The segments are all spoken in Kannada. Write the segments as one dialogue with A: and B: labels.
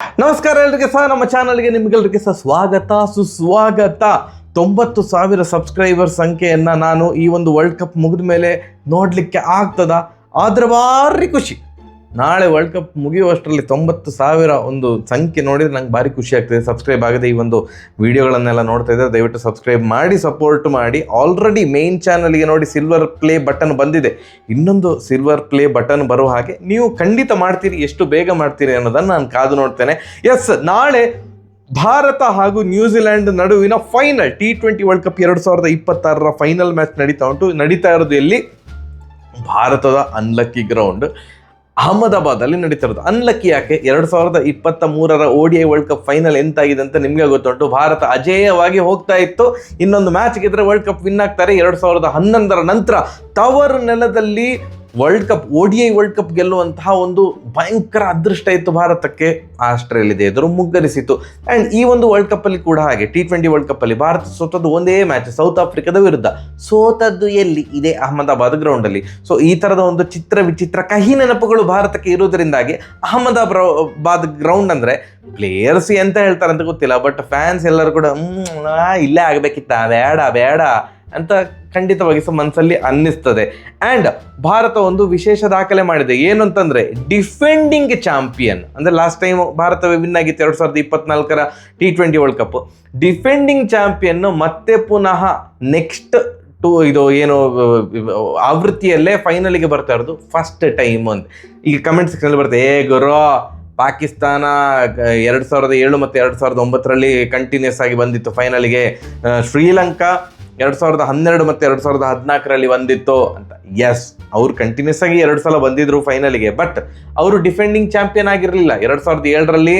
A: ನಮಸ್ಕಾರ ಎಲ್ರಿಗೆ ಸಹ ನಮ್ಮ ಚಾನಲ್ಗೆ ನಿಮ್ಗೆಲ್ರಿಗೆ ಸಹ ಸ್ವಾಗತ ಸುಸ್ವಾಗತ. 90,000 ಸಬ್ಸ್ಕ್ರೈಬರ್ ಸಂಖ್ಯೆಯನ್ನು ನಾನು ಈ ಒಂದು ವರ್ಲ್ಡ್ ಕಪ್ ಮುಗಿದ ಮೇಲೆ ನೋಡಲಿಕ್ಕೆ ಆಗ್ತದ. ಆದರೆ ಭಾರಿ ಖುಷಿ, ನಾಳೆ ವರ್ಲ್ಡ್ ಕಪ್ ಮುಗಿಯುವಷ್ಟರಲ್ಲಿ 90,000 ಒಂದು ಸಂಖ್ಯೆ ನೋಡಿದರೆ ನಂಗೆ ಭಾರಿ ಖುಷಿ ಆಗ್ತದೆ. ಸಬ್ಸ್ಕ್ರೈಬ್ ಆಗದೆ ಈ ಒಂದು ವಿಡಿಯೋಗಳನ್ನೆಲ್ಲ ನೋಡ್ತಾ ಇದ್ದಾರೆ, ದಯವಿಟ್ಟು ಸಬ್ಸ್ಕ್ರೈಬ್ ಮಾಡಿ ಸಪೋರ್ಟ್ ಮಾಡಿ. ಆಲ್ರೆಡಿ ಮೇನ್ ಚಾನಲ್ಗೆ ನೋಡಿ ಸಿಲ್ವರ್ ಪ್ಲೇ ಬಟನ್ ಬಂದಿದೆ, ಇನ್ನೊಂದು ಸಿಲ್ವರ್ ಪ್ಲೇ ಬಟನ್ ಬರುವ ಹಾಗೆ ನೀವು ಖಂಡಿತ ಮಾಡ್ತೀರಿ. ಎಷ್ಟು ಬೇಗ ಮಾಡ್ತೀರಿ ಅನ್ನೋದನ್ನು ನಾನು ಕಾದು ನೋಡ್ತೇನೆ. ಎಸ್, ನಾಳೆ ಭಾರತ ಹಾಗೂ ನ್ಯೂಜಿಲೆಂಡ್ ನಡುವಿನ final T20 world cup 2026 final match ನಡೀತಾ ಇರೋದು ಎಲ್ಲಿ? ಭಾರತದ ಅನ್ಲಕ್ಕಿ ಗ್ರೌಂಡ್ ಅಹಮದಾಬಾದಲ್ಲಿ ನಡೀತಾ ಇರೋದು. ಅನ್ಲಕ್ಕಿ ಯಾಕೆ? 2023 ODI ವರ್ಲ್ಡ್ ಕಪ್ ಫೈನಲ್ ಎಂತಾಗಿದೆ ಅಂತ ನಿಮಗೆ ಗೊತ್ತುಂಟು. ಭಾರತ ಅಜೇಯವಾಗಿ ಹೋಗ್ತಾ ಇತ್ತು, ಇನ್ನೊಂದು ಮ್ಯಾಚ್ ಗೆದ್ರೆ ವರ್ಲ್ಡ್ ಕಪ್ ವಿನ್ ಆಗ್ತಾರೆ. 2011 ನಂತರ ತವರು ನೆಲದಲ್ಲಿ world cup ODI world cup ಗೆಲ್ಲುವಂತಹ ಒಂದು ಭಯಂಕರ ಅದೃಷ್ಟ ಇತ್ತು ಭಾರತಕ್ಕೆ. ಆಸ್ಟ್ರೇಲಿಯಾದ ಎದುರು ಮುಗ್ಗರಿಸಿತು. ಆ್ಯಂಡ್ ಈ ಒಂದು ವರ್ಲ್ಡ್ ಕಪ್ ಅಲ್ಲಿ ಕೂಡ ಹಾಗೆ T20 ವರ್ಲ್ಡ್ ಕಪ್ ಅಲ್ಲಿ ಭಾರತ ಸೋತದ್ದು ಒಂದೇ ಮ್ಯಾಚ್, ಸೌತ್ ಆಫ್ರಿಕಾದ ವಿರುದ್ಧ. ಸೋತದ್ದು ಎಲ್ಲಿ? ಇದೇ ಅಹಮದಾಬಾದ್ ಗ್ರೌಂಡ್ ಅಲ್ಲಿ. ಸೊ ಈ ತರದ ಒಂದು ವಿಚಿತ್ರ ಕಹಿ ನೆನಪುಗಳು ಭಾರತಕ್ಕೆ ಇರೋದ್ರಿಂದಾಗಿ ಅಹಮದಾಬಾದ್ ಗ್ರೌಂಡ್ ಅಂದ್ರೆ ಪ್ಲೇಯರ್ಸ್ ಎಂತ ಹೇಳ್ತಾರೆ ಅಂತ ಗೊತ್ತಿಲ್ಲ, ಬಟ್ ಫ್ಯಾನ್ಸ್ ಎಲ್ಲರೂ ಕೂಡ ಇಲ್ಲೇ ಆಗ್ಬೇಕಿತ್ತ, ಬೇಡ ಅಂತ ಖಂಡಿತವಾಗಿ ಮನಸ್ಸಲ್ಲಿ ಅನ್ನಿಸ್ತದೆ. ಆ್ಯಂಡ್ ಭಾರತ ಒಂದು ವಿಶೇಷ ದಾಖಲೆ ಮಾಡಿದೆ. ಏನು ಅಂತಂದರೆ ಡಿಫೆಂಡಿಂಗ್ ಚಾಂಪಿಯನ್, ಅಂದರೆ ಲಾಸ್ಟ್ ಟೈಮ್ ಭಾರತ ವಿನ್ ಆಗಿತ್ತು 2024 T20 world cup. Defending champion ಮತ್ತೆ ಪುನಃ ನೆಕ್ಸ್ಟ್ ಇದು ಏನು ಆವೃತ್ತಿಯಲ್ಲೇ ಫೈನಲಿಗೆ ಬರ್ತಾ ಇರೋದು ಫಸ್ಟ್ ಟೈಮ್ ಅಂತ ಈಗ ಕಮೆಂಟ್ ಸೆಕ್ಷನಲ್ಲಿ ಬರುತ್ತೆ. ಗುರು, ಪಾಕಿಸ್ತಾನ 2007 ಮತ್ತು 2009 ಕಂಟಿನ್ಯೂಸ್ ಆಗಿ ಬಂದಿತ್ತು ಫೈನಲಿಗೆ, ಶ್ರೀಲಂಕಾ 2012 ಮತ್ತು 2014 ಬಂದಿತ್ತು ಅಂತ. ಎಸ್, ಅವ್ರು ಕಂಟಿನ್ಯೂಸ್ ಆಗಿ 2 ಸಲ ಬಂದಿದ್ರು ಫೈನಲಿಗೆ, ಬಟ್ ಅವರು ಡಿಫೆಂಡಿಂಗ್ ಚಾಂಪಿಯನ್ ಆಗಿರಲಿಲ್ಲ. 2007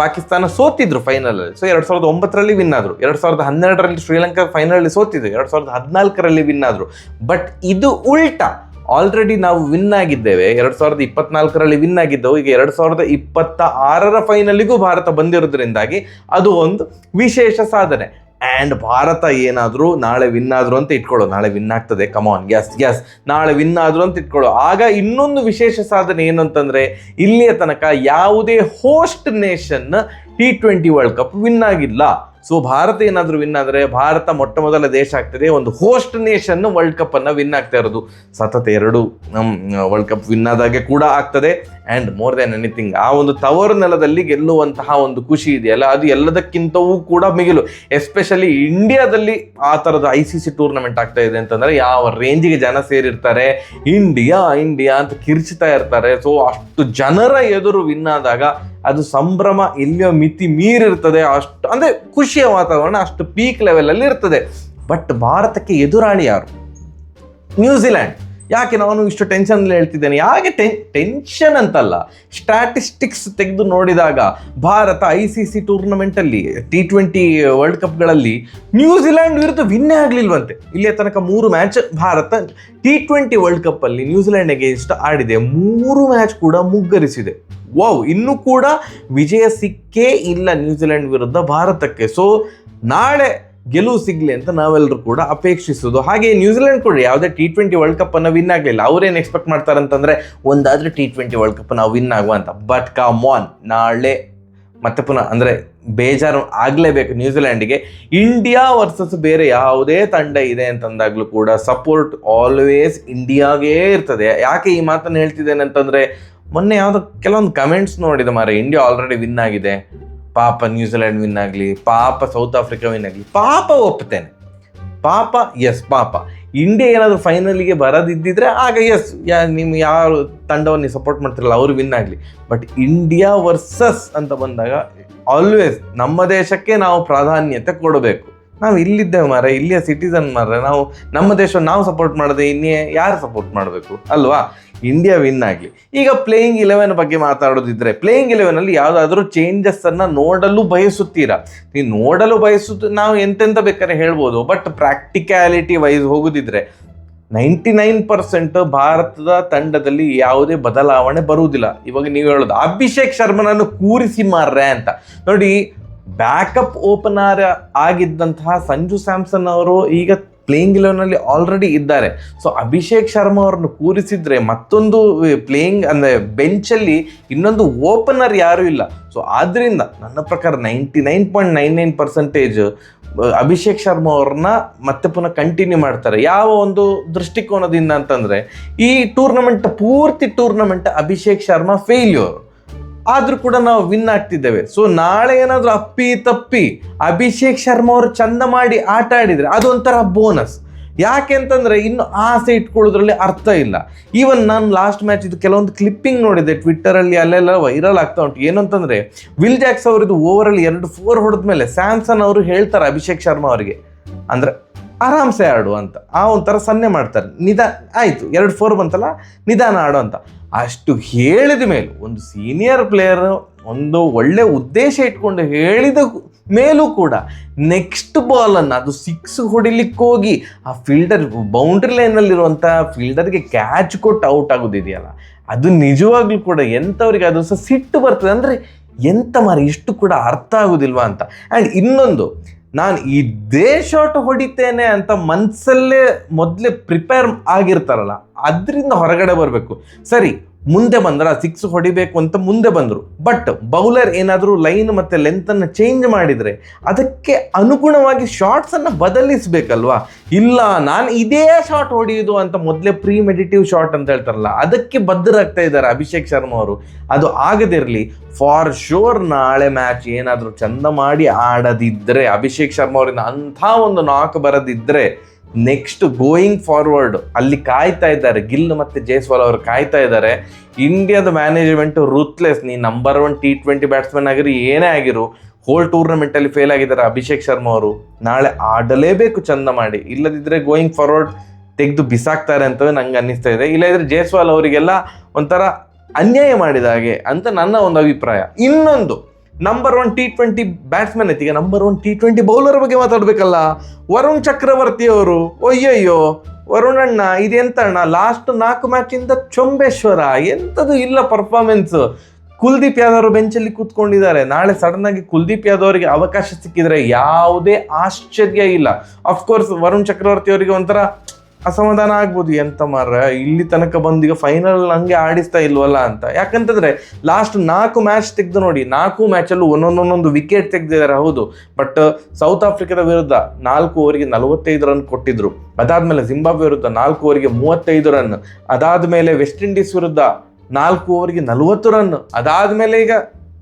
A: ಪಾಕಿಸ್ತಾನ ಸೋತಿದ್ರು ಫೈನಲಲ್ಲಿ, ಸೊ 2009 ವಿನ್ ಆದರು. 2012 ಶ್ರೀಲಂಕಾ ಫೈನಲಲ್ಲಿ ಸೋತಿದ್ರು, 2014 ವಿನ್ ಆದರು. ಬಟ್ ಇದು ಉಲ್ಟಾ, ಆಲ್ರೆಡಿ ನಾವು ವಿನ್ ಆಗಿದ್ದೇವೆ. 2024 ವಿನ್ ಆಗಿದ್ದವು, ಈಗ 2026 ಫೈನಲಿಗೂ ಭಾರತ ಬಂದಿರೋದ್ರಿಂದಾಗಿ ಅದು ಒಂದು ವಿಶೇಷ ಸಾಧನೆ. ಆ್ಯಂಡ್ ಭಾರತ ಏನಾದರೂ ನಾಳೆ ವಿನ್ ಆದರು ಅಂತ ಇಟ್ಕೊಳ್ಳೋ, ನಾಳೆ ವಿನ್ ಆಗ್ತದೆ, ಕಮಾನ್, ಗ್ಯಾಸ್ ನಾಳೆ ವಿನ್ ಆದರು ಅಂತ ಇಟ್ಕೊಳ್ಳೋ. ಆಗ ಇನ್ನೊಂದು ವಿಶೇಷ ಸಾಧನೆ ಏನು ಅಂತಂದರೆ, ಇಲ್ಲಿಯ ತನಕ ಯಾವುದೇ host nation T20 world cup win ಆಗಿಲ್ಲ. ಸೊ ಭಾರತ ಏನಾದರೂ ವಿನ್ ಆದರೆ ಭಾರತ ಮೊಟ್ಟ ಮೊದಲ ದೇಶ ಆಗ್ತದೆ ಒಂದು ಹೋಸ್ಟ್ ನೇಷನ್ ವರ್ಲ್ಡ್ ಕಪ್ ಅನ್ನು ವಿನ್ ಆಗ್ತಾ ಇರೋದು. ಸತತ 2 ವರ್ಲ್ಡ್ ಕಪ್ ವಿನ್ ಆದಾಗೆ ಕೂಡ ಆಗ್ತದೆ. ಆ್ಯಂಡ್ ಮೋರ್ ದೆನ್ ಎನಿಥಿಂಗ್, ಆ ಒಂದು ತವರು ನೆಲದಲ್ಲಿ ಗೆಲ್ಲುವಂತಹ ಒಂದು ಖುಷಿ ಇದೆಯಲ್ಲ, ಅದು ಎಲ್ಲದಕ್ಕಿಂತವೂ ಕೂಡ ಮಿಗಿಲು. ಎಸ್ಪೆಷಲಿ ಇಂಡಿಯಾದಲ್ಲಿ ಆ ಥರದ ICC ಟೂರ್ನಮೆಂಟ್ ಆಗ್ತಾ ಇದೆ ಅಂತಂದರೆ ಯಾವ ರೇಂಜಿಗೆ ಜನ ಸೇರಿರ್ತಾರೆ, ಇಂಡಿಯಾ ಅಂತ ಕಿರ್ಚ್ತಾ ಇರ್ತಾರೆ. ಸೊ ಅಷ್ಟು ಜನರ ಎದುರು ವಿನ್ ಆದಾಗ ಅದು ಸಂಭ್ರಮ ಎಲ್ಲಿಯೋ ಮಿತಿ ಮೀರಿರ್ತದೆ. ಅಷ್ಟು ಅಂದರೆ ಖುಷಿಯ ವಾತಾವರಣ ಅಷ್ಟು ಪೀಕ್ ಲೆವೆಲಲ್ಲಿ ಇರ್ತದೆ. ಬಟ್ ಭಾರತಕ್ಕೆ ಎದುರಾಳಿ ಯಾರು? ನ್ಯೂಜಿಲೆಂಡ್. ಯಾಕೆ ನಾನು ಇಷ್ಟು ಟೆನ್ಷನಲ್ಲಿ ಹೇಳ್ತಿದ್ದೇನೆ? ಯಾಕೆ ಟೆನ್ಷನ್ ಅಂತಲ್ಲ, ಸ್ಟ್ಯಾಟಿಸ್ಟಿಕ್ಸ್ ತೆಗೆದು ನೋಡಿದಾಗ ಭಾರತ ICC ಟೂರ್ನಮೆಂಟಲ್ಲಿ T20 ವರ್ಲ್ಡ್ ಕಪ್ಗಳಲ್ಲಿ ನ್ಯೂಜಿಲೆಂಡ್ ವಿರುದ್ಧ ವಿನ್ನೇ ಆಗಲಿಲ್ವಂತೆ. ಇಲ್ಲಿಯ ತನಕ 3 ಮ್ಯಾಚ್ ಭಾರತ T20 ವರ್ಲ್ಡ್ ಕಪ್ಪಲ್ಲಿ ನ್ಯೂಜಿಲೆಂಡ್ ಅಗೇನ್ಸ್ಟ್ ಆಡಿದೆ, 3 ಮ್ಯಾಚ್ ಕೂಡ ಮುಗ್ಗರಿಸಿದೆ. ವಾವ್, ಇನ್ನೂ ಕೂಡ ವಿಜಯ ಸಿಕ್ಕೇ ಇಲ್ಲ ನ್ಯೂಜಿಲೆಂಡ್ ವಿರುದ್ಧ ಭಾರತಕ್ಕೆ. ಸೊ ನಾಳೆ ಗೆಲುವು ಸಿಗಲಿ ಅಂತ ನಾವೆಲ್ಲರೂ ಕೂಡ ಅಪೇಕ್ಷಿಸೋದು. ಹಾಗೆ ನ್ಯೂಜಿಲೆಂಡ್ ಕೂಡ ಯಾವುದೇ T20 ವರ್ಲ್ಡ್ ಕಪ್ ಅನ್ನು ವಿನ್ ಆಗಲಿಲ್ಲ. ಅವ್ರೇನು ಎಕ್ಸ್ಪೆಕ್ಟ್ ಮಾಡ್ತಾರೆ ಅಂತಂದರೆ ಒಂದಾದರೆ T20 ವರ್ಲ್ಡ್ ಕಪ್ ನಾವು ವಿನ್ ಆಗುವ ಅಂತ. ಬಟ್ ಕಮ್ ಆನ್, ನಾಳೆ ಮತ್ತೆ ಪುನಃ ಅಂದರೆ ಬೇಜಾರು ಆಗಲೇಬೇಕು ನ್ಯೂಜಿಲೆಂಡಿಗೆ. ಇಂಡಿಯಾ ವರ್ಸಸ್ ಬೇರೆ ಯಾವುದೇ ತಂಡ ಇದೆ ಅಂತಂದಾಗಲೂ ಕೂಡ ಸಪೋರ್ಟ್ ಆಲ್ವೇಸ್ ಇಂಡಿಯಾಗೇ ಇರ್ತದೆ. ಯಾಕೆ ಈ ಮಾತನ್ನು ಹೇಳ್ತಿದ್ದೇನೆ ಅಂತಂದರೆ, ಮೊನ್ನೆ ಯಾವುದೋ ಕೆಲವೊಂದು ಕಮೆಂಟ್ಸ್ ನೋಡಿದೆ ಮಾರೆ, ಇಂಡಿಯಾ ಆಲ್ರೆಡಿ ವಿನ್ ಆಗಿದೆ, ಪಾಪ ನ್ಯೂಜಿಲೆಂಡ್ ವಿನ್ ಆಗಲಿ, ಪಾಪ ಸೌತ್ ಆಫ್ರಿಕಾ ವಿನ್ ಆಗಲಿ, ಪಾಪ ಒಪ್ತೇನೆ, ಪಾಪ ಇಂಡಿಯಾ ಏನಾದರೂ ಫೈನಲಿಗೆ ಬರೋದಿದ್ದಿದ್ರೆ ಆಗ ನೀವು ಯಾವ ತಂಡವನ್ನು ಸಪೋರ್ಟ್ ಮಾಡ್ತಿರಲ್ಲ ಅವರು ವಿನ್ ಆಗಲಿ. ಬಟ್ ಇಂಡಿಯಾ ವರ್ಸಸ್ ಅಂತ ಬಂದಾಗ ಆಲ್ವೇಸ್ ನಮ್ಮ ದೇಶಕ್ಕೆ ನಾವು ಪ್ರಾಧಾನ್ಯತೆ ಕೊಡಬೇಕು. ನಾವು ಇಲ್ಲಿದ್ದೇವೆ ಮಾರೆ, ಇಲ್ಲಿಯ ಸಿಟಿಸನ್ ಮಾರೆ, ನಾವು ನಮ್ಮ ದೇಶವನ್ನು ನಾವು ಸಪೋರ್ಟ್ ಮಾಡೋದು, ಇನ್ನೇ ಯಾರು ಸಪೋರ್ಟ್ ಮಾಡಬೇಕು ಅಲ್ವಾ? ಇಂಡಿಯಾ ವಿನ್ ಆಗಲಿ. ಈಗ ಪ್ಲೇಯಿಂಗ್ 11 ಬಗ್ಗೆ ಮಾತಾಡೋದಿದ್ರೆ, ಪ್ಲೇಯಿಂಗ್ 11 ಯಾವುದಾದ್ರೂ ಚೇಂಜಸ್ಸನ್ನು ನೋಡಲು ಬಯಸುತ್ತೀರಾ? ನೀವು ನೋಡಲು ನಾವು ಎಂತೆಂತ ಬೇಕಾದ್ರೆ ಹೇಳ್ಬೋದು, ಬಟ್ ಪ್ರಾಕ್ಟಿಕ್ಯಾಲಿಟಿ ವೈಸ್ ಹೋಗೋದಿದ್ರೆ 99% ಭಾರತದ ತಂಡದಲ್ಲಿ ಯಾವುದೇ ಬದಲಾವಣೆ ಬರುವುದಿಲ್ಲ. ಇವಾಗ ನೀವು ಹೇಳೋದು ಅಭಿಷೇಕ್ ಶರ್ಮನನ್ನು ಕೂರಿಸಿ ಮಾರ್ರೆ ಅಂತ ನೋಡಿ. ಬ್ಯಾಕಪ್ ಓಪನರ್ ಆಗಿದ್ದಂತಹ ಸಂಜು ಸ್ಯಾಮ್ಸನ್ ಅವರು ಈಗ ಪ್ಲೇಯಿಂಗ್ 11ನಲ್ಲಿ ಆಲ್ರೆಡಿ ಇದ್ದಾರೆ. ಸೊ ಅಭಿಷೇಕ್ ಶರ್ಮಾ ಅವ್ರನ್ನ ಕೂರಿಸಿದ್ರೆ ಮತ್ತೊಂದು ಪ್ಲೇಯಿಂಗ್ ಅಂದರೆ ಬೆಂಚಲ್ಲಿ ಇನ್ನೊಂದು ಓಪನರ್ ಯಾರೂ ಇಲ್ಲ. ಸೊ ಆದ್ದರಿಂದ ನನ್ನ ಪ್ರಕಾರ 99.99% ಅಭಿಷೇಕ್ ಶರ್ಮಾ ಅವ್ರನ್ನ ಮತ್ತೆ ಪುನಃ ಕಂಟಿನ್ಯೂ ಮಾಡ್ತಾರೆ. ಯಾವ ಒಂದು ದೃಷ್ಟಿಕೋನದಿಂದ ಅಂತಂದರೆ, ಈ ಪೂರ್ತಿ ಟೂರ್ನಮೆಂಟ್ ಅಭಿಷೇಕ್ ಶರ್ಮಾ ಫೇಲ್ಯೂರ್ ಆದರೂ ಕೂಡ ನಾವು ವಿನ್ ಆಗ್ತಿದ್ದೇವೆ. ಸೊ ನಾಳೆ ಏನಾದರೂ ಅಪ್ಪಿ ತಪ್ಪಿ ಅಭಿಷೇಕ್ ಶರ್ಮಾ ಅವರು ಚಂದ ಮಾಡಿ ಆಟ ಆಡಿದರೆ ಅದೊಂಥರ ಬೋನಸ್. ಯಾಕೆ ಅಂತಂದರೆ ಇನ್ನು ಆಸೆ ಇಟ್ಕೊಳ್ಳೋದ್ರಲ್ಲಿ ಅರ್ಥ ಇಲ್ಲ. ಈವನ್ ನಾನು ಲಾಸ್ಟ್ ಮ್ಯಾಚ್ ಇದು ಕೆಲವೊಂದು ಕ್ಲಿಪ್ಪಿಂಗ್ ನೋಡಿದೆ ಟ್ವಿಟ್ಟರಲ್ಲಿ, ಅಲ್ಲೆಲ್ಲ ವೈರಲ್ ಆಗ್ತಾ ಉಂಟು. ಏನಂತಂದರೆ ವಿಲ್ ಜಾಕ್ಸ್ ಅವರಿದು ಓವರಲ್ಲಿ 2 4 ಹೊಡೆದ ಮೇಲೆ ಸ್ಯಾಮ್ಸನ್ ಅವರು ಹೇಳ್ತಾರೆ ಅಭಿಷೇಕ್ ಶರ್ಮಾ ಅವರಿಗೆ, ಅಂದರೆ ಆರಾಮ್ಸೆ ಆಡು ಅಂತ. ಒಂಥರ ಸನ್ನೆ ಮಾಡ್ತಾರೆ, ಆಯಿತು 2 4 ಬಂತಲ್ಲ ನಿಧಾನ ಆಡು ಅಂತ. ಅಷ್ಟು ಹೇಳಿದ ಮೇಲೂ ಒಂದು ಸೀನಿಯರ್ ಪ್ಲೇಯರ್ ಒಂದು ಒಳ್ಳೆ ಉದ್ದೇಶ ಇಟ್ಕೊಂಡು ಹೇಳಿದ ಮೇಲೂ ಕೂಡ ನೆಕ್ಸ್ಟ್ ಬಾಲನ್ನು ಅದು 6 ಹೊಡಿಲಿಕ್ಕೆ ಹೋಗಿ ಆ ಫೀಲ್ಡರ್ ಬೌಂಡ್ರಿ ಲೈನಲ್ಲಿರುವಂಥ ಫೀಲ್ಡರ್ಗೆ ಕ್ಯಾಚ್ ಕೊಟ್ಟು ಔಟ್ ಆಗೋದಿದೆಯಲ್ಲ, ಅದು ನಿಜವಾಗ್ಲೂ ಕೂಡ ಎಂಥವ್ರಿಗೆ ಅದು ಸಹ ಸಿಟ್ಟು ಬರ್ತದೆ. ಅಂದರೆ ಎಂಥ ಮಾರಿ ಇಷ್ಟು ಕೂಡ ಅರ್ಥ ಆಗೋದಿಲ್ವಾ ಅಂತ. ಆ್ಯಂಡ್ ಇನ್ನೊಂದು, ನಾನು ಇದೇ ಶಾಟ್ ಹೊಡಿತೇನೆ ಅಂತ ಮನಸ್ಸಲ್ಲೇ ಮೊದಲೇ ಪ್ರಿಪೇರ್ ಆಗಿರ್ತಾರಲ್ಲ, ಅದರಿಂದ ಹೊರಗಡೆ ಬರಬೇಕು. ಸರಿ, ಮುಂದೆ ಬಂದ್ರೆ 6 ಹೊಡಿಬೇಕು ಅಂತ ಮುಂದೆ ಬಂದರು, ಬಟ್ ಬೌಲರ್ ಏನಾದರೂ ಲೈನ್ ಮತ್ತು ಲೆಂತನ್ನು ಚೇಂಜ್ ಮಾಡಿದರೆ ಅದಕ್ಕೆ ಅನುಗುಣವಾಗಿ ಶಾರ್ಟ್ಸನ್ನು ಬದಲಿಸಬೇಕಲ್ವಾ. ಇಲ್ಲ ನಾನು ಇದೇ ಶಾಟ್ ಹೊಡೆಯೋದು ಅಂತ ಮೊದಲೇ ಪ್ರೀಮೆಡಿಟಿವ್ ಶಾಟ್ ಅಂತ ಹೇಳ್ತಾರಲ್ಲ, ಅದಕ್ಕೆ ಬದ್ಧರಾಗ್ತಾ ಇದ್ದಾರೆ ಅಭಿಷೇಕ್ ಶರ್ಮಾ ಅವರು. ಅದು ಆಗದಿರಲಿ. ಫಾರ್ ಶೋರ್ ನಾಳೆ ಮ್ಯಾಚ್ ಏನಾದರೂ ಚಂದ ಮಾಡಿ ಆಡದಿದ್ದರೆ, ಅಭಿಷೇಕ್ ಶರ್ಮಾ ಅವರಿಂದ ಅಂಥ ಒಂದು ನಾಕ್ ಬರದಿದ್ದರೆ, ನೆಕ್ಸ್ಟ್ ಗೋಯಿಂಗ್ ಫಾರ್ವರ್ಡ್ ಅಲ್ಲಿ ಕಾಯ್ತಾ ಇದ್ದಾರೆ ಗಿಲ್ ಮತ್ತು ಜೈಸ್ವಾಲ್ ಅವರು ಕಾಯ್ತಾ ಇದ್ದಾರೆ. ಇಂಡಿಯಾದ ಮ್ಯಾನೇಜ್ಮೆಂಟು ರೂತ್ಲೆಸ್. ನೀ ನಂಬರ್ 1 T20 ಬ್ಯಾಟ್ಸ್ಮನ್ ಆಗಿರು, ಏನೇ ಆಗಿರು, ಹೋಲ್ ಟೂರ್ನಮೆಂಟಲ್ಲಿ ಫೇಲ್ ಆಗಿದ್ದಾರೆ ಅಭಿಷೇಕ್ ಶರ್ಮಾ ಅವರು. ನಾಳೆ ಆಡಲೇಬೇಕು ಚಂದ ಮಾಡಿ, ಇಲ್ಲದಿದ್ದರೆ ಗೋಯಿಂಗ್ ಫಾರ್ವರ್ಡ್ ತೆಗೆದು ಬಿಸಾಕ್ತಾರೆ ಅಂತವೇ ನಂಗೆ ಅನ್ನಿಸ್ತಾ ಇದೆ. ಇಲ್ಲದಿದ್ದರೆ ಜೈಸ್ವಾಲ್ ಅವರಿಗೆಲ್ಲ ಒಂಥರ ಅನ್ಯಾಯ ಮಾಡಿದ ಹಾಗೆ ಅಂತ ನನ್ನ ಒಂದು ಅಭಿಪ್ರಾಯ. ಇನ್ನೊಂದು, ನಂಬರ್ 1 T20 ಬ್ಯಾಟ್ಸ್ಮನ್ ಐತಿ, ಈಗ ನಂಬರ್ 1 T20 ಬೌಲರ್ ಬಗ್ಗೆ ಮಾತಾಡಬೇಕಲ್ಲ. ವರುಣ್ ಚಕ್ರವರ್ತಿ ಅವರು, ಅಯ್ಯಯ್ಯೋ ವರುಣ್ ಅಣ್ಣ ಇದೆಂತ ಅಣ್ಣ, ಲಾಸ್ಟ್ 4 ಮ್ಯಾಚಿಂದ ಚೊಂಬೇಶ್ವರ, ಎಂಥದ್ದು ಇಲ್ಲ ಪರ್ಫಾರ್ಮೆನ್ಸ್. ಕುಲ್ದೀಪ್ ಯಾದವ್ ಅವರು ಬೆಂಚಲ್ಲಿ ಕೂತ್ಕೊಂಡಿದ್ದಾರೆ. ನಾಳೆ ಸಡನ್ ಆಗಿ ಕುಲ್ದೀಪ್ ಯಾದವ್ ಅವರಿಗೆ ಅವಕಾಶ ಸಿಕ್ಕಿದ್ರೆ ಯಾವುದೇ ಆಶ್ಚರ್ಯ ಇಲ್ಲ. ಅಫ್ಕೋರ್ಸ್ ವರುಣ್ ಚಕ್ರವರ್ತಿ ಅವರಿಗೆ ಒಂಥರ ಅಸಮಾಧಾನ ಆಗ್ಬೋದು, ಎಂತ ಮಾರ ಇಲ್ಲಿ ತನಕ ಬಂದೀಗ ಫೈನಲ್ ನಂಗೆ ಆಡಿಸ್ತಾ ಇಲ್ವಲ್ಲ ಅಂತ. ಯಾಕಂತಂದ್ರೆ ಲಾಸ್ಟ್ 4 ಮ್ಯಾಚ್ ತೆಗೆದು ನೋಡಿ, 4 ಮ್ಯಾಚಲ್ಲೂ ಒಂದೊಂದೊಂದೊಂದು ವಿಕೆಟ್ ತೆಗೆದಿದ್ದಾರೆ ಹೌದು, ಬಟ್ ಸೌತ್ ಆಫ್ರಿಕಾದ ವಿರುದ್ಧ 4 ಓವರಿಗೆ 45 ರನ್ ಕೊಟ್ಟಿದ್ರು. ಅದಾದ್ಮೇಲೆ ಜಿಂಬಾಬ್ವೆ ವಿರುದ್ಧ 4 ಓವರಿಗೆ 35 ರನ್. ಅದಾದ್ಮೇಲೆ ವೆಸ್ಟ್ ಇಂಡೀಸ್ ವಿರುದ್ಧ 4 ಓವರಿಗೆ 40 ರನ್. ಅದಾದ್ಮೇಲೆ ಈಗ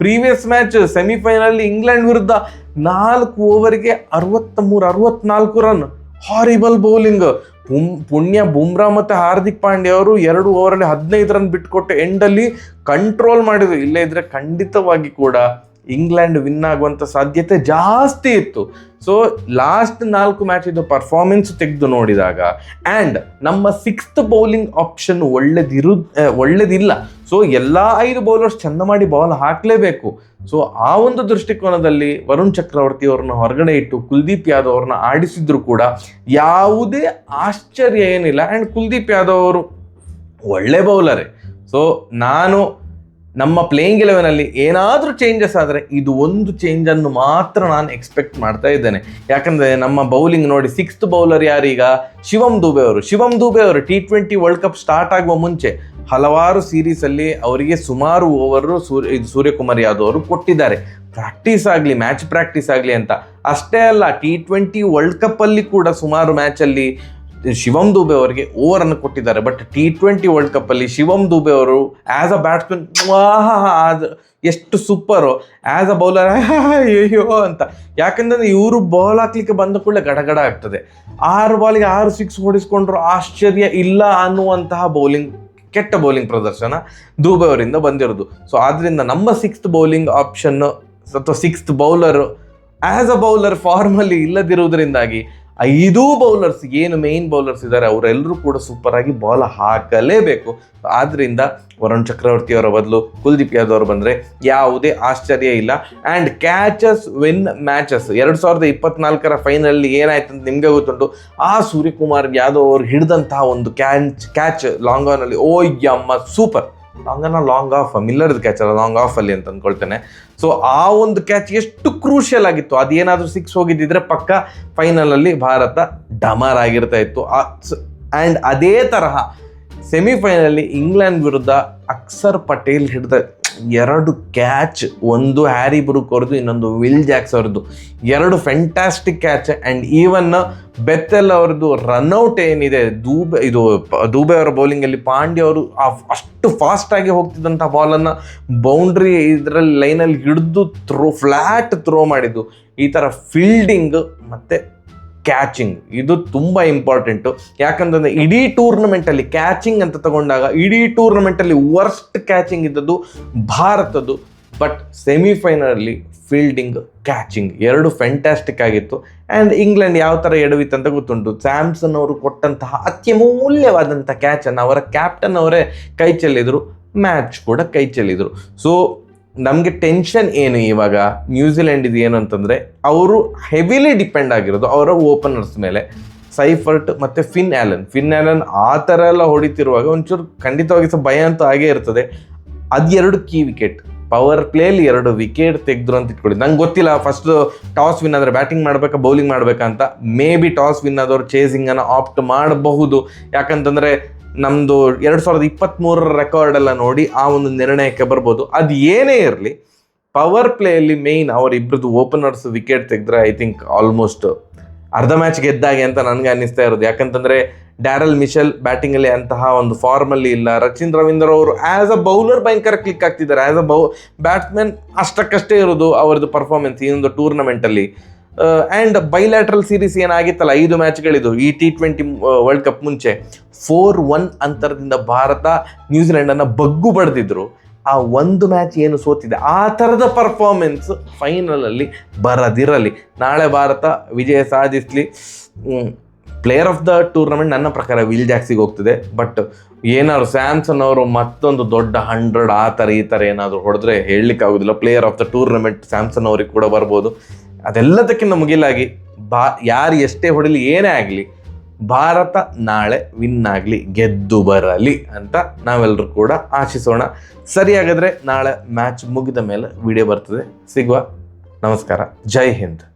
A: ಪ್ರೀವಿಯಸ್ ಮ್ಯಾಚ್ ಸೆಮಿಫೈನಲ್ ಇಂಗ್ಲೆಂಡ್ ವಿರುದ್ಧ 4 ಓವರಿಗೆ 63-64 ರನ್. Horrible bowling. ಪುಣ್ಯ ಬುಮ್ರಾ ಮತ್ತು ಹಾರ್ದಿಕ್ ಪಾಂಡ್ಯ ಅವರು 2 ಓವರಲ್ಲಿ 15 ರನ್ ಬಿಟ್ಕೊಟ್ಟು ಎಂಡಲ್ಲಿ ಕಂಟ್ರೋಲ್ ಮಾಡಿದ್ರು. ಇಲ್ಲೇ ಇದ್ರೆ ಖಂಡಿತವಾಗಿ ಕೂಡ ಇಂಗ್ಲೆಂಡ್ ವಿನ್ ಆಗುವಂಥ ಸಾಧ್ಯತೆ ಜಾಸ್ತಿ ಇತ್ತು. ಸೊ ಲಾಸ್ಟ್ 4 ಮ್ಯಾಚ್ ಇದು ಪರ್ಫಾರ್ಮೆನ್ಸ್ ತೆಗೆದು ನೋಡಿದಾಗ ಆ್ಯಂಡ್ ನಮ್ಮ 6th ಬೌಲಿಂಗ್ ಆಪ್ಷನ್ ಒಳ್ಳೇದಿಲ್ಲ. ಸೊ ಎಲ್ಲ 5 ಬೌಲರ್ಸ್ ಚೆಂದ ಮಾಡಿ ಬಾಲ್ ಹಾಕಲೇಬೇಕು. ಸೊ ಆ ಒಂದು ದೃಷ್ಟಿಕೋನದಲ್ಲಿ ವರುಣ್ ಚಕ್ರವರ್ತಿ ಅವ್ರನ್ನ ಹೊರಗಡೆ ಇಟ್ಟು ಕುಲ್ದೀಪ್ ಯಾದವ್ ಅವ್ರನ್ನ ಆಡಿಸಿದ್ರು ಕೂಡ ಯಾವುದೇ ಆಶ್ಚರ್ಯ ಏನಿಲ್ಲ. ಆ್ಯಂಡ್ ಕುಲ್ದೀಪ್ ಯಾದವ್ ಅವರು ಒಳ್ಳೆ ಬೌಲರೇ. ಸೊ ನಾನು ನಮ್ಮ ಪ್ಲೇಯಿಂಗ್ 11ನಲ್ಲಿ ಏನಾದರೂ ಚೇಂಜಸ್ ಆದರೆ ಇದು ಒಂದು ಚೇಂಜನ್ನು ಮಾತ್ರ ನಾನು ಎಕ್ಸ್ಪೆಕ್ಟ್ ಮಾಡ್ತಾ ಇದ್ದೇನೆ. ಯಾಕಂದರೆ ನಮ್ಮ ಬೌಲಿಂಗ್ ನೋಡಿ, 6th ಬೌಲರ್ ಯಾರೀಗ ಶಿವಮ್ ದುಬೆ ಅವರು. T20 ವರ್ಲ್ಡ್ ಕಪ್ ಸ್ಟಾರ್ಟ್ ಆಗುವ ಮುಂಚೆ ಹಲವಾರು ಸೀರೀಸಲ್ಲಿ ಅವರಿಗೆ ಸುಮಾರು ಓವರು ಸೂರ್ಯಕುಮಾರ್ ಯಾದವ್ ಅವರು ಕೊಟ್ಟಿದ್ದಾರೆ, ಪ್ರಾಕ್ಟೀಸ್ ಆಗಲಿ, ಮ್ಯಾಚ್ ಪ್ರಾಕ್ಟೀಸ್ ಆಗಲಿ ಅಂತ. ಅಷ್ಟೇ ಅಲ್ಲ, T20 ವರ್ಲ್ಡ್ ಕಪ್ಪಲ್ಲಿ ಕೂಡ ಸುಮಾರು ಮ್ಯಾಚಲ್ಲಿ ಶಿವಮ್ ದುಬೆ ಅವರಿಗೆ ಓವರನ್ನು ಕೊಟ್ಟಿದ್ದಾರೆ. ಬಟ್ T20 ವರ್ಲ್ಡ್ ಕಪ್ಪಲ್ಲಿ ಶಿವಮ್ ದುಬೆ ಅವರು ಆ್ಯಸ್ ಅ ಬ್ಯಾಟ್ಸ್ಮನ್ ಅದು ಎಷ್ಟು ಸೂಪರು, ಆ್ಯಸ್ ಅ ಬೌಲರ್ ಅಯ್ಯೋ ಅಂತ. ಯಾಕಂದರೆ ಇವರು ಬಾಲ್ ಹಾಕ್ಲಿಕ್ಕೆ ಬಂದ ಕೂಡಲೇ ಗಡಗಡ ಆಗ್ತದೆ. 6 ಬಾಲಿಗೆ 6 6 ಹೊಡಿಸ್ಕೊಂಡ್ರು ಆಶ್ಚರ್ಯ ಇಲ್ಲ ಅನ್ನುವಂತಹ ಬೌಲಿಂಗ್, ಕೆಟ್ಟ ಬೌಲಿಂಗ್ ಪ್ರದರ್ಶನ ದುಬೆ ಅವರಿಂದ ಬಂದಿರೋದು. ಸೊ ಆದ್ದರಿಂದ ನಮ್ಮ 6th ಬೌಲಿಂಗ್ ಆಪ್ಷನ್ ಅಥವಾ 6th bowler as a bowler ಫಾರ್ಮಲ್ಲಿ ಇಲ್ಲದಿರುವುದರಿಂದಾಗಿ 5 ಬೌಲರ್ಸ್ ಏನು ಮೇನ್ ಬೌಲರ್ಸ್ ಇದ್ದಾರೆ ಅವರೆಲ್ಲರೂ ಕೂಡ ಸೂಪರ್ ಆಗಿ ಬಾಲ್ ಹಾಕಲೇಬೇಕು. ಆದ್ದರಿಂದ ವರುಣ್ ಚಕ್ರವರ್ತಿ ಅವರ ಬದಲು ಕುಲ್ದೀಪ್ ಯಾದವ್ ಅವರು ಬಂದರೆ ಯಾವುದೇ ಆಶ್ಚರ್ಯ ಇಲ್ಲ. ಆ್ಯಂಡ್ ಕ್ಯಾಚಸ್ ವಿನ್ ಮ್ಯಾಚಸ್ 2024 ಫೈನಲಲ್ಲಿ ಏನಾಯ್ತು ಅಂತ ನಿಮಗೆ ಗೊತ್ತುಂಟು. ಆ ಸೂರ್ಯಕುಮಾರ್ ಯಾದವ್ ಅವರು ಹಿಡಿದಂತಹ ಒಂದು catch long ಆನಲ್ಲಿ, O ಯಮ್ಮ super long of ಮಿಲ್ಲರ್ದು catch ಅಲ್ಲ, ಲಾಂಗ್ ಆಫ್ ಅಲ್ಲಿ ಅಂತ ಅಂದ್ಕೊಳ್ತೇನೆ. ಸೊ ಆ ಒಂದು ಕ್ಯಾಚ್ ಎಷ್ಟು ಕ್ರೂಷಿಯಲ್ ಆಗಿತ್ತು, ಅದೇನಾದರೂ 6 ಹೋಗಿದ್ದಿದ್ರೆ ಪಕ್ಕ ಫೈನಲಲ್ಲಿ ಭಾರತ ಡಮಾರ್ ಆಗಿರ್ತಾ ಇತ್ತು. ಆ್ಯಂಡ್ ಅದೇ ತರಹ ಸೆಮಿಫೈನಲಲ್ಲಿ ಇಂಗ್ಲೆಂಡ್ ವಿರುದ್ಧ ಅಕ್ಷರ್ ಪಟೇಲ್ ಹಿಡಿದ 2 ಕ್ಯಾಚ್, ಒಂದು ಹ್ಯಾರಿ ಬ್ರೂಕ್ ಅವ್ರದ್ದು, ಇನ್ನೊಂದು ವಿಲ್ ಜಾಕ್ಸ್ ಅವ್ರದ್ದು, 2 fantastic catch. And even Bethell ಅವ್ರದ್ದು ರನ್ಔಟ್ ಏನಿದೆ, ದೂಬೆ ಅವರ ಬೌಲಿಂಗಲ್ಲಿ ಪಾಂಡ್ಯ ಅವರು ಅಷ್ಟು ಫಾಸ್ಟಾಗಿ ಹೋಗ್ತಿದ್ದಂಥ ಬಾಲನ್ನು ಬೌಂಡ್ರಿ ಇದರಲ್ಲಿ ಲೈನಲ್ಲಿ ಹಿಡಿದು ಫ್ಲ್ಯಾಟ್ ಥ್ರೋ ಮಾಡಿದ್ದು. ಈ ಥರ ಫೀಲ್ಡಿಂಗ್ ಮತ್ತು ಕ್ಯಾಚಿಂಗ್ ಇದು ತುಂಬ ಇಂಪಾರ್ಟೆಂಟು. ಯಾಕಂತಂದರೆ ಇಡೀ ಟೂರ್ನಮೆಂಟಲ್ಲಿ ಕ್ಯಾಚಿಂಗ್ ಅಂತ ತಗೊಂಡಾಗ ಇಡೀ ಟೂರ್ನಮೆಂಟಲ್ಲಿ ವರ್ಸ್ಟ್ ಕ್ಯಾಚಿಂಗ್ ಇದ್ದದ್ದು ಭಾರತದ್ದು. ಬಟ್ ಸೆಮಿಫೈನಲಲ್ಲಿ ಫೀಲ್ಡಿಂಗ್, ಕ್ಯಾಚಿಂಗ್ 2 ಫ್ಯಾಂಟಾಸ್ಟಿಕ್ ಆಗಿತ್ತು. ಆ್ಯಂಡ್ ಇಂಗ್ಲೆಂಡ್ ಯಾವ ಥರ ಎಡವಿತ್ತು ಅಂತ ಗೊತ್ತುಂಟು. ಸ್ಯಾಮ್ಸನ್ ಅವರು ಕೊಟ್ಟಂತಹ ಅತ್ಯಮೂಲ್ಯವಾದಂಥ ಕ್ಯಾಚನ್ನು ಅವರ ಕ್ಯಾಪ್ಟನ್ ಅವರೇ ಕೈ ಚೆಲ್ಲಿದರು, ಮ್ಯಾಚ್ ಕೂಡ ಕೈ ಚೆಲ್ಲಿದರು. ಸೊ ನಮಗೆ ಟೆನ್ಷನ್ ಏನು ಇವಾಗ ನ್ಯೂಜಿಲೆಂಡ್ ಇದು ಏನು ಅಂತಂದರೆ, ಅವರು ಹೆವಿಲಿ ಡಿಪೆಂಡ್ ಆಗಿರೋದು ಅವರ ಓಪನರ್ಸ್ ಮೇಲೆ. ಸೈಫರ್ಟ್ ಮತ್ತು ಫಿನ್ ಆ್ಯಲನ್ ಆ ಥರ ಎಲ್ಲ ಹೊಡಿತಿರುವಾಗ ಒಂಚೂರು ಖಂಡಿತವಾಗಿ ಭಯ ಅಂತೂ ಆಗೇ ಇರ್ತದೆ. ಅದು 2 ಕೀ ವಿಕೆಟ್, ಪವರ್ ಪ್ಲೇಲಿ 2 ವಿಕೆಟ್ ತೆಗೆದ್ರು ಅಂತ ಇಟ್ಕೊಳ್ಳಿ. ನಂಗೆ ಗೊತ್ತಿಲ್ಲ ಫಸ್ಟ್ ಟಾಸ್ ವಿನ್ ಆದರೆ ಬ್ಯಾಟಿಂಗ್ ಮಾಡಬೇಕಾ ಬೌಲಿಂಗ್ ಮಾಡಬೇಕಾ ಅಂತ. ಮೇ ಬಿ ಟಾಸ್ ವಿನ್ ಆದವರು ಚೇಸಿಂಗನ್ನು ಆಪ್ಟ್ ಮಾಡಬಹುದು. ಯಾಕಂತಂದರೆ ನಮ್ಮದು 2023 ರೆಕಾರ್ಡೆಲ್ಲ ನೋಡಿ ಆ ಒಂದು ನಿರ್ಣಯಕ್ಕೆ ಬರ್ಬೋದು. ಅದು ಏನೇ ಇರಲಿ, ಪವರ್ ಪ್ಲೇಯಲ್ಲಿ ಮೇಯ್ನ್ ಅವರಿಬ್ಬರದ್ದು ಓಪನರ್ಸ್ ವಿಕೆಟ್ ತೆಗೆದ್ರೆ ಐ ಥಿಂಕ್ ಆಲ್ಮೋಸ್ಟ್ ಅರ್ಧ ಮ್ಯಾಚ್ ಗೆದ್ದಾಗೆ ಅಂತ ನನಗೆ ಅನ್ನಿಸ್ತಾ ಇರೋದು. ಯಾಕಂತಂದರೆ ಡ್ಯಾರಲ್ ಮಿಶೆಲ್ ಬ್ಯಾಟಿಂಗಲ್ಲಿ ಅಂತಹ ಒಂದು ಫಾರ್ಮಲ್ಲಿ ಇಲ್ಲ. ರಚಿನ್ ರವೀಂದ್ರ ಅವರು ಆ್ಯಸ್ ಅ ಬೌಲರ್ ಭಯಂಕರ ಕ್ಲಿಕ್ ಆಗ್ತಿದ್ದಾರೆ, ಆ್ಯಸ್ ಅ ಬ್ಯಾಟ್ಸ್ಮನ್ ಅಷ್ಟಕ್ಕಷ್ಟೇ ಇರೋದು ಅವರದ್ದು ಪರ್ಫಾರ್ಮೆನ್ಸ್ ಈ ಒಂದು ಟೂರ್ನಮೆಂಟಲ್ಲಿ. ಆ್ಯಂಡ್ ಬೈಲ್ಯಾಟ್ರಲ್ ಸೀರೀಸ್ ಏನಾಗಿತ್ತಲ್ಲ 5 ಮ್ಯಾಚ್ಗಳಿದು ಈ T20 ವರ್ಲ್ಡ್ ಕಪ್ ಮುಂಚೆ 4-1 ಅಂತರದಿಂದ ಭಾರತ ನ್ಯೂಜಿಲೆಂಡನ್ನು ಬಗ್ಗು ಬಡ್ದಿದ್ರು. ಆ ಒಂದು ಮ್ಯಾಚ್ ಏನು ಸೋತಿದೆ ಆ ಥರದ ಪರ್ಫಾರ್ಮೆನ್ಸ್ ಫೈನಲಲ್ಲಿ ಬರದಿರಲಿ. ನಾಳೆ ಭಾರತ ವಿಜಯ ಸಾಧಿಸಲಿ. ಪ್ಲೇಯರ್ ಆಫ್ ದ ಟೂರ್ನಮೆಂಟ್ ನನ್ನ ಪ್ರಕಾರ ವಿಲ್ ಜಾಕ್ಸಿಗೆ ಹೋಗ್ತದೆ. ಬಟ್ ಏನಾದ್ರು ಸ್ಯಾಮ್ಸನ್ ಅವರು ಮತ್ತೊಂದು ದೊಡ್ಡ 100 ಆ ಥರ ಈ ಥರ ಏನಾದರೂ ಹೊಡೆದ್ರೆ ಹೇಳಲಿಕ್ಕಾಗೋದಿಲ್ಲ. Player of the tournament Samson ಅವ್ರಿಗೆ ಕೂಡ ಬರ್ಬೋದು. ಅದೆಲ್ಲದಕ್ಕಿಂತ ಮುಗಿಲಾಗಿ ಯಾರು ಎಷ್ಟೇ ಹೊಡಲಿ ಏನೇ ಆಗಲಿ ಭಾರತ ನಾಳೆ ವಿನ್ ಆಗಲಿ, ಗೆದ್ದು ಬರಲಿ ಅಂತ ನಾವೆಲ್ಲರೂ ಕೂಡ ಆಶಿಸೋಣ. ಸರಿಯಾಗಿದ್ರೆ ನಾಳೆ ಮ್ಯಾಚ್ ಮುಗಿದ ಮೇಲೆ ವಿಡಿಯೋ ಬರ್ತದೆ. ಸಿಗುವ. ನಮಸ್ಕಾರ. ಜೈ ಹಿಂದ್.